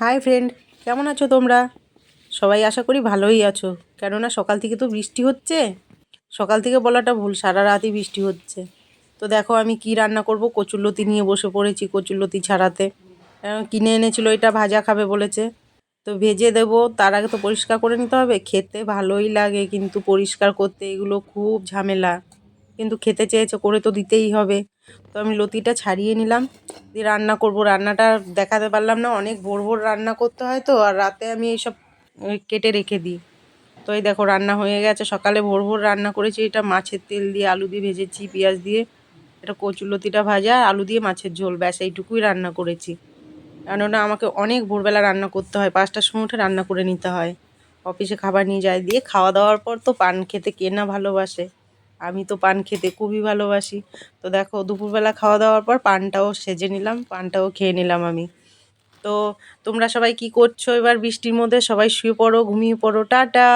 Hi friend, কেমন আছো তোমরা? সবাই আশা করি ভালোই আছো। কেননা সকাল থেকে তো বৃষ্টি হচ্ছে। সকাল থেকে বলাটা ভুল, সারা রাতই বৃষ্টি হচ্ছে। তো দেখো আমি কি রান্না করব, কচুরলতি নিয়ে বসে পড়েছি কচুরলতি ছাড়াতে। কিনে এনেছিল, এটা ভাজা খাবে বলেছে। তো ভেজে দেবো, তার আগে তো পরিষ্কার করে নিতে হবে। খেতে ভালোই লাগে কিন্তু পরিষ্কার করতে এগুলো খুব ঝামেলা। কিন্তু খেতে চেয়েছে, করে তো দিতেই হবে। তো আমি লতিটা ছাড়িয়ে নিলাম, দিয়ে রান্না করব। রান্নাটা দেখাতে পারলাম না, অনেক ভোর ভোর রান্না করতে হয় তো, আর রাতে আমি এইসব কেটে রেখে দিই। তো এই দেখো রান্না হয়ে গেছে। সকালে ভোর ভোর রান্না করেছি, এটা মাছের তেল দিয়ে আলু দিয়ে ভেজেছি, পেঁয়াজ দিয়ে। এটা কচুরলতিটা ভাজা, আলু দিয়ে মাছের ঝোল, ব্যাস এইটুকুই রান্না করেছি। কেননা আমাকে অনেক ভোরবেলা রান্না করতে হয়, 5টার সময় উঠে রান্না করে নিতে হয়। অফিসে খাবার নিয়ে যায়, দিয়ে খাওয়া দাওয়ার পর তো পান খেতে কে না ভালোবাসে। আমি তো পান খেতে খুবই ভালোবাসি। তো দেখো দুপুরবেলা খাওয়া দাওয়ার পর পানটাও সেজে নিলাম, পানটাও খেয়ে নিলাম আমি। তো তোমরা সবাই কি করছো এবার বৃষ্টির মধ্যে? সবাই শুয়ে পড়ো, ঘুমিয়ে পড়ো, টাটা।